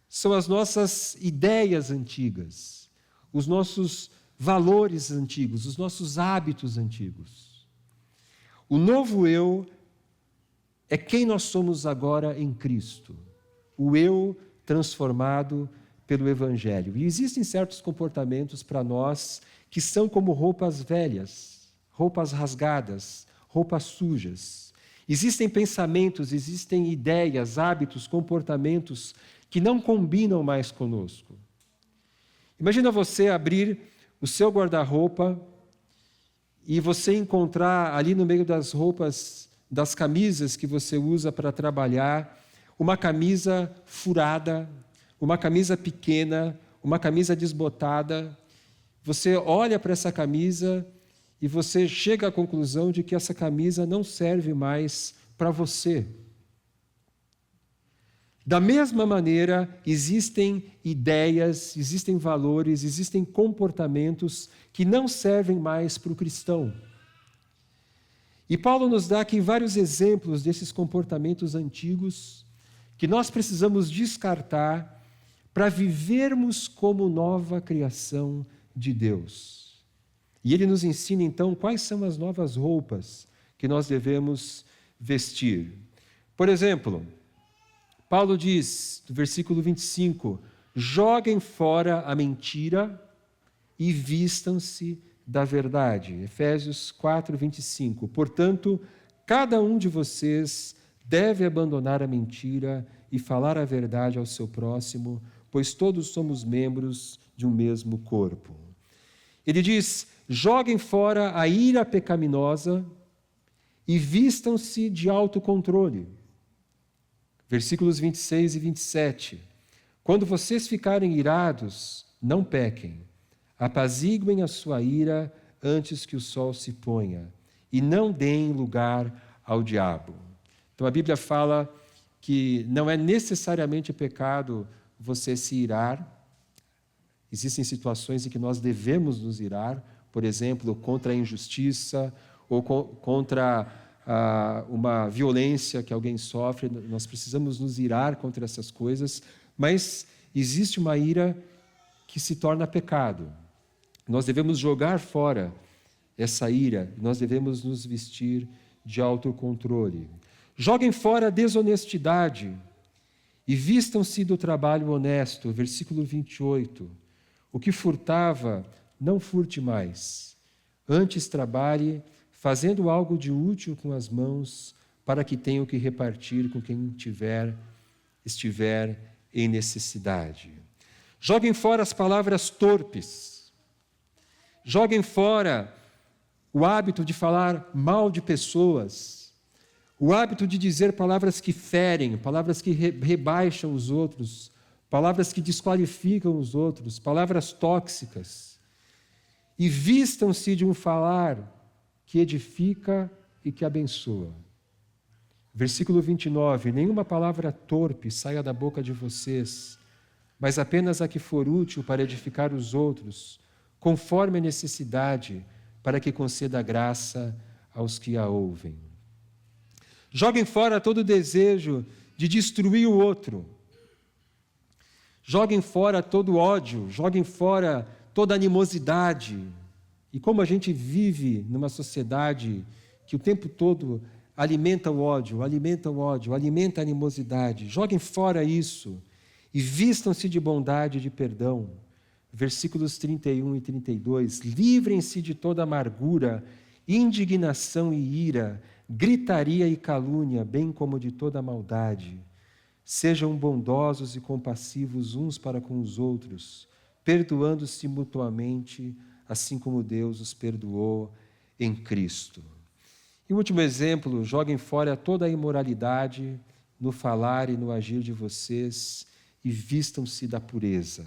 são as nossas ideias antigas, os nossos valores antigos, os nossos hábitos antigos. O novo eu é quem nós somos agora em Cristo, o eu transformado pelo Evangelho. E existem certos comportamentos para nós que são como roupas velhas, roupas rasgadas, roupas sujas. Existem pensamentos, existem ideias, hábitos, comportamentos que não combinam mais conosco. Imagina você abrir o seu guarda-roupa e você encontrar ali no meio das roupas, das camisas que você usa para trabalhar, uma camisa furada, uma camisa pequena, uma camisa desbotada. Você olha para essa camisa e você chega à conclusão de que essa camisa não serve mais para você. Da mesma maneira, existem ideias, existem valores, existem comportamentos que não servem mais para o cristão. E Paulo nos dá aqui vários exemplos desses comportamentos antigos que nós precisamos descartar para vivermos como nova criação de Deus. E ele nos ensina, então, quais são as novas roupas que nós devemos vestir. Por exemplo, Paulo diz, no versículo 25, joguem fora a mentira e vistam-se da verdade. Efésios 4, 25. Portanto, cada um de vocês deve abandonar a mentira e falar a verdade ao seu próximo, pois todos somos membros de um mesmo corpo. Ele diz, joguem fora a ira pecaminosa e vistam-se de autocontrole. Versículos 26 e 27. Quando vocês ficarem irados, não pequem. Apaziguem a sua ira antes que o sol se ponha, e não deem lugar ao diabo. Então a Bíblia fala que não é necessariamente pecado você se irar. Existem situações em que nós devemos nos irar, por exemplo, contra a injustiça ou contra uma violência que alguém sofre. Nós precisamos nos irar contra essas coisas, mas existe uma ira que se torna pecado. Nós devemos jogar fora essa ira, nós devemos nos vestir de autocontrole. Joguem fora a desonestidade e vistam-se do trabalho honesto. Versículo 28. O que furtava, não furte mais. Antes trabalhe, fazendo algo de útil com as mãos, para que tenha o que repartir com quem estiver em necessidade. Joguem fora as palavras torpes. Joguem fora o hábito de falar mal de pessoas, o hábito de dizer palavras que ferem, palavras que rebaixam os outros, palavras que desqualificam os outros, palavras tóxicas. E vistam-se de um falar que edifica e que abençoa. Versículo 29, nenhuma palavra torpe saia da boca de vocês, mas apenas a que for útil para edificar os outros, conforme a necessidade, para que conceda graça aos que a ouvem. Joguem fora todo desejo de destruir o outro. Joguem fora todo ódio, joguem fora toda animosidade. E como a gente vive numa sociedade que o tempo todo alimenta o ódio, alimenta a animosidade, joguem fora isso e vistam-se de bondade e de perdão. Versículos 31 e 32, livrem-se de toda amargura, indignação e ira, gritaria e calúnia, bem como de toda maldade. Sejam bondosos e compassivos uns para com os outros, perdoando-se mutuamente, assim como Deus os perdoou em Cristo. E último exemplo, joguem fora toda a imoralidade no falar e no agir de vocês e vistam-se da pureza.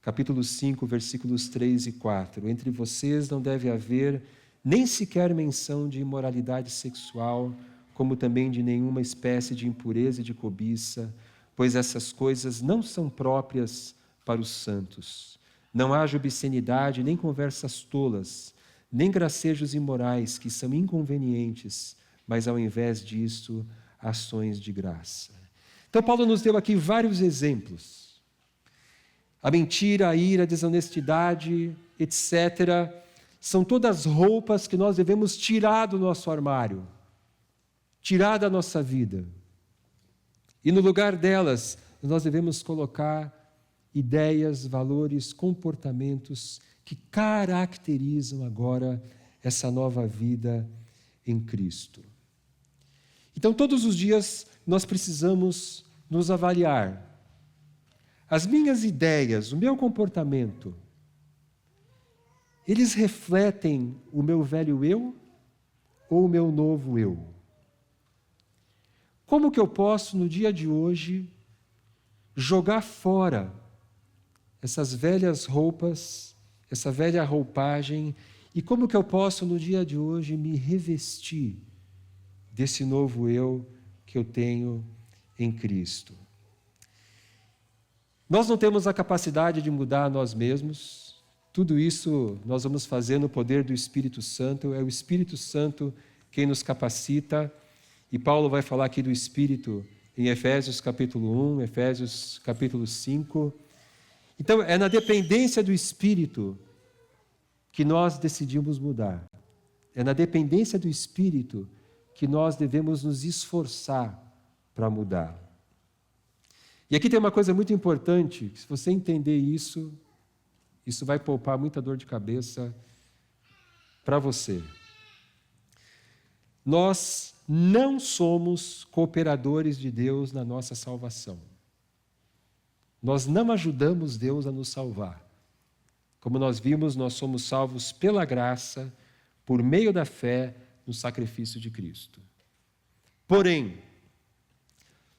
Capítulo 5, versículos 3 e 4. Entre vocês não deve haver nem sequer menção de imoralidade sexual, como também de nenhuma espécie de impureza e de cobiça, pois essas coisas não são próprias para os santos. Não haja obscenidade, nem conversas tolas, nem gracejos imorais, que são inconvenientes, mas ao invés disso, ações de graça. Então, Paulo nos deu aqui vários exemplos. A mentira, a ira, a desonestidade, etc., são todas roupas que nós devemos tirar do nosso armário, tirar da nossa vida. E no lugar delas, nós devemos colocar ideias, valores, comportamentos que caracterizam agora essa nova vida em Cristo. Então, todos os dias, nós precisamos nos avaliar. As minhas ideias, o meu comportamento, eles refletem o meu velho eu ou o meu novo eu? Como que eu posso, no dia de hoje, jogar fora essas velhas roupas, essa velha roupagem, e como que eu posso, no dia de hoje, me revestir desse novo eu que eu tenho em Cristo? Nós não temos a capacidade de mudar nós mesmos. Tudo isso nós vamos fazer no poder do Espírito Santo. É o Espírito Santo quem nos capacita. E Paulo vai falar aqui do Espírito em Efésios capítulo 1, Efésios capítulo 5. Então, é na dependência do Espírito que nós decidimos mudar. É na dependência do Espírito que nós devemos nos esforçar para mudar. E aqui tem uma coisa muito importante, que se você entender isso, isso vai poupar muita dor de cabeça para você. Nós não somos cooperadores de Deus na nossa salvação. Nós não ajudamos Deus a nos salvar. Como nós vimos, nós somos salvos pela graça, por meio da fé no sacrifício de Cristo. Porém,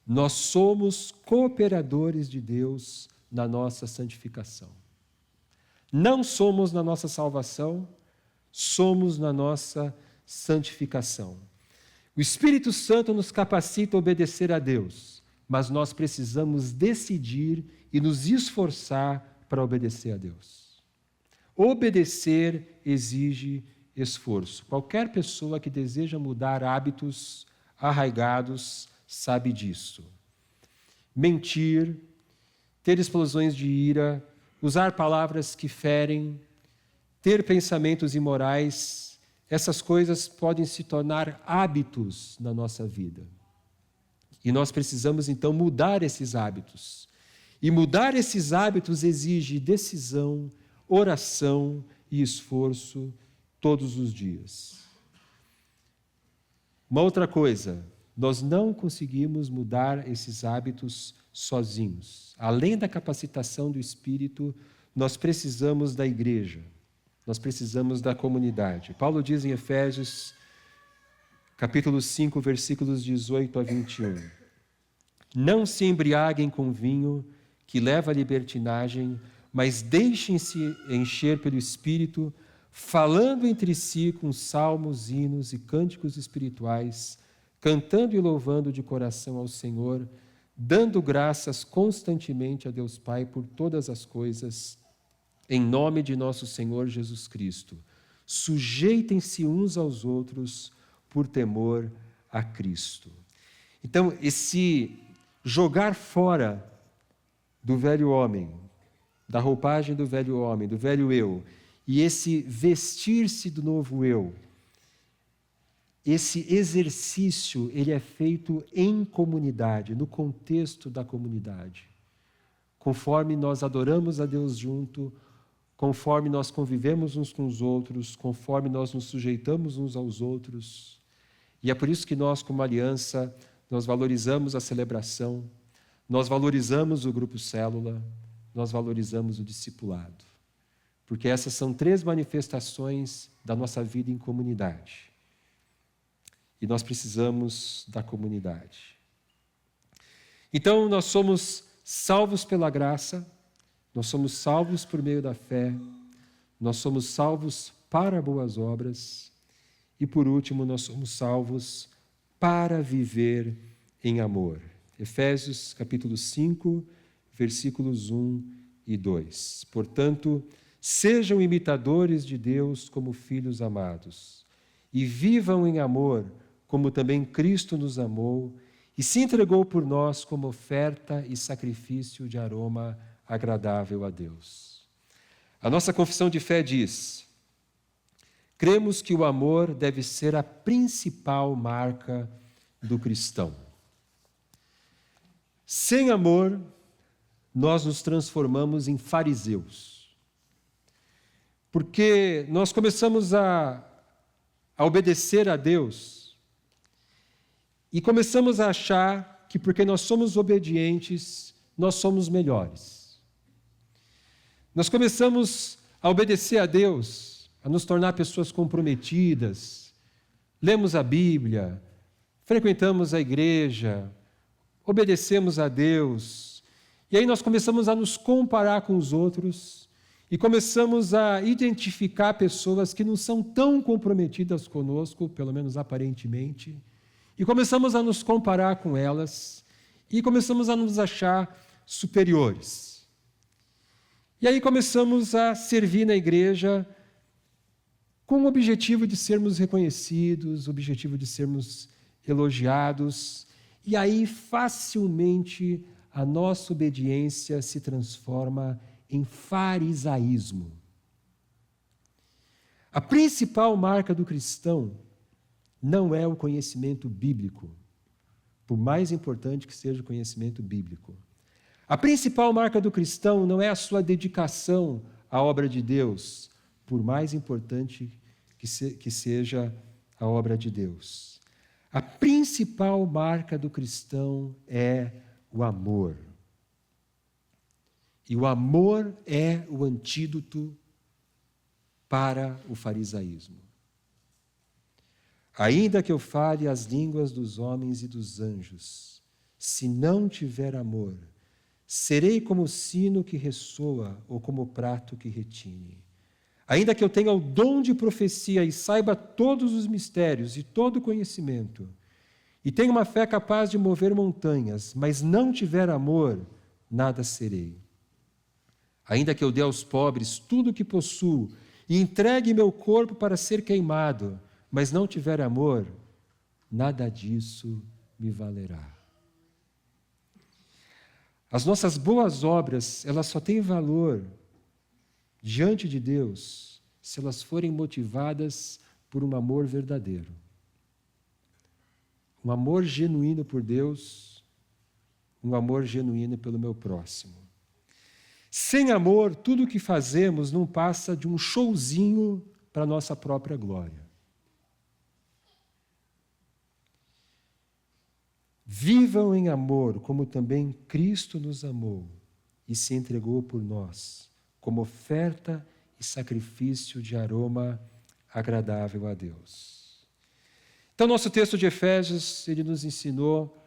nós somos cooperadores de Deus na nossa santificação. Não somos na nossa salvação, somos na nossa santificação. O Espírito Santo nos capacita a obedecer a Deus, mas nós precisamos decidir e nos esforçar para obedecer a Deus. Obedecer exige esforço. Qualquer pessoa que deseja mudar hábitos arraigados sabe disso. Mentir, ter explosões de ira, usar palavras que ferem, ter pensamentos imorais, essas coisas podem se tornar hábitos na nossa vida. E nós precisamos, então, mudar esses hábitos. E mudar esses hábitos exige decisão, oração e esforço todos os dias. Uma outra coisa, nós não conseguimos mudar esses hábitos sozinhos. Além da capacitação do Espírito, nós precisamos da igreja, nós precisamos da comunidade. Paulo diz em Efésios, capítulo 5, versículos 18 a 21. Não se embriaguem com vinho, que leva à libertinagem, mas deixem-se encher pelo Espírito, falando entre si com salmos, hinos e cânticos espirituais, cantando e louvando de coração ao Senhor, dando graças constantemente a Deus Pai por todas as coisas, em nome de nosso Senhor Jesus Cristo. Sujeitem-se uns aos outros por temor a Cristo. Então, esse jogar fora do velho homem, da roupagem do velho homem, do velho eu, e esse vestir-se do novo eu, esse exercício, ele é feito em comunidade, no contexto da comunidade. Conforme nós adoramos a Deus junto, conforme nós convivemos uns com os outros, conforme nós nos sujeitamos uns aos outros. E é por isso que nós, como aliança, nós valorizamos a celebração, nós valorizamos o grupo célula, nós valorizamos o discipulado. Porque essas são 3 manifestações da nossa vida em comunidade. e nós precisamos da comunidade. Então, nós somos salvos pela graça, nós somos salvos por meio da fé, nós somos salvos para boas obras e, por último, nós somos salvos para viver em amor. Efésios capítulo 5, versículos 1 e 2. Portanto, sejam imitadores de Deus como filhos amados e vivam em amor, como também Cristo nos amou e se entregou por nós como oferta e sacrifício de aroma agradável a Deus. A nossa confissão de fé diz: cremos que o amor deve ser a principal marca do cristão. Sem amor, nós nos transformamos em fariseus. Porque nós começamos a obedecer a Deus e começamos a achar que porque nós somos obedientes, nós somos melhores. Nós começamos a obedecer a Deus, a nos tornar pessoas comprometidas, lemos a Bíblia, frequentamos a igreja, obedecemos a Deus, e aí nós começamos a nos comparar com os outros e começamos a identificar pessoas que não são tão comprometidas conosco, pelo menos aparentemente, e começamos a nos comparar com elas e começamos a nos achar superiores. E aí começamos a servir na igreja com o objetivo de sermos reconhecidos, o objetivo de sermos elogiados, e aí facilmente a nossa obediência se transforma em farisaísmo. A principal marca do cristão não é o conhecimento bíblico, por mais importante que seja o conhecimento bíblico. A principal marca do cristão não é a sua dedicação à obra de Deus, por mais importante que seja a obra de Deus. A principal marca do cristão é o amor. E o amor é o antídoto para o farisaísmo. Ainda que eu fale as línguas dos homens e dos anjos, se não tiver amor, serei como o sino que ressoa ou como o prato que retine. Ainda que eu tenha o dom de profecia e saiba todos os mistérios e todo o conhecimento, e tenha uma fé capaz de mover montanhas, mas não tiver amor, nada serei. Ainda que eu dê aos pobres tudo o que possuo e entregue meu corpo para ser queimado, mas não tiver amor, nada disso me valerá. As nossas boas obras, elas só têm valor diante de Deus se elas forem motivadas por um amor verdadeiro. Um amor genuíno por Deus, um amor genuíno pelo meu próximo. Sem amor, tudo o que fazemos não passa de um showzinho para a nossa própria glória. Vivam em amor, como também Cristo nos amou e se entregou por nós, como oferta e sacrifício de aroma agradável a Deus. Então, nosso texto de Efésios, ele nos ensinou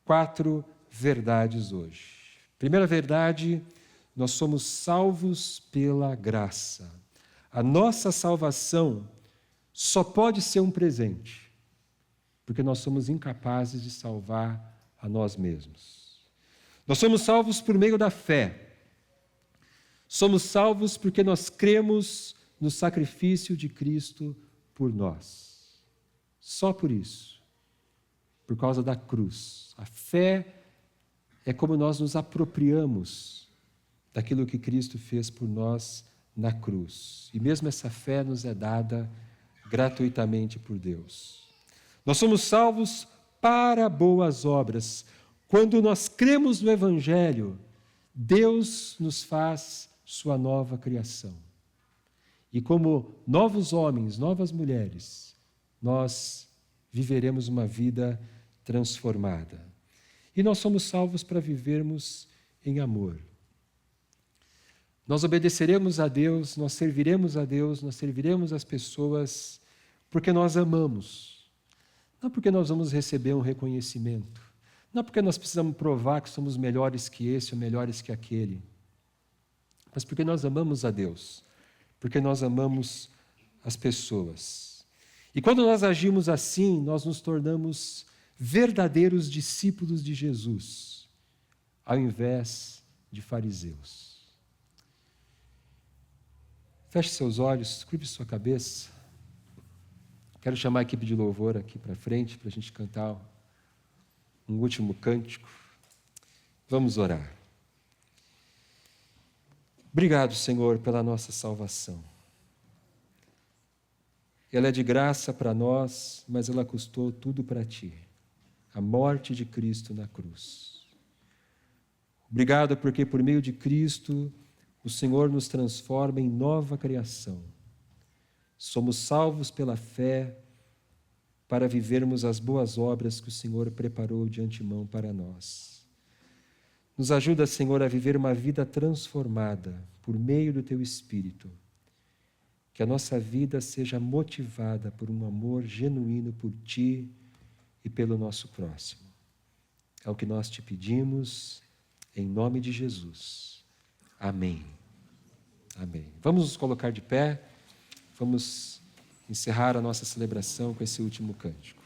4 verdades hoje. Primeira verdade, nós somos salvos pela graça. A nossa salvação só pode ser um presente, porque nós somos incapazes de salvar a nós mesmos. Nós somos salvos por meio da fé. Somos salvos porque nós cremos no sacrifício de Cristo por nós. Só por isso. Por causa da cruz. A fé é como nós nos apropriamos daquilo que Cristo fez por nós na cruz. E mesmo essa fé nos é dada gratuitamente por Deus. Nós somos salvos para boas obras. Quando nós cremos no Evangelho, Deus nos faz sua nova criação. E como novos homens, novas mulheres, nós viveremos uma vida transformada. E nós somos salvos para vivermos em amor. Nós obedeceremos a Deus, nós serviremos a Deus, nós serviremos as pessoas porque nós amamos. Não porque nós vamos receber um reconhecimento, não porque nós precisamos provar que somos melhores que esse ou melhores que aquele, mas porque nós amamos a Deus, porque nós amamos as pessoas. E quando nós agimos assim, nós nos tornamos verdadeiros discípulos de Jesus, ao invés de fariseus. Feche seus olhos, curve sua cabeça. Quero chamar a equipe de louvor aqui para frente, para a gente cantar um último cântico. Vamos orar. Obrigado, Senhor, pela nossa salvação. Ela é de graça para nós, mas ela custou tudo para Ti. A morte de Cristo na cruz. Obrigado porque por meio de Cristo o Senhor nos transforma em nova criação. Somos salvos pela fé para vivermos as boas obras que o Senhor preparou de antemão para nós. Nos ajuda, Senhor, a viver uma vida transformada por meio do Teu Espírito. Que a nossa vida seja motivada por um amor genuíno por Ti e pelo nosso próximo. É o que nós te pedimos, em nome de Jesus. Amém. Amém. Vamos nos colocar de pé, vamos encerrar a nossa celebração com esse último cântico.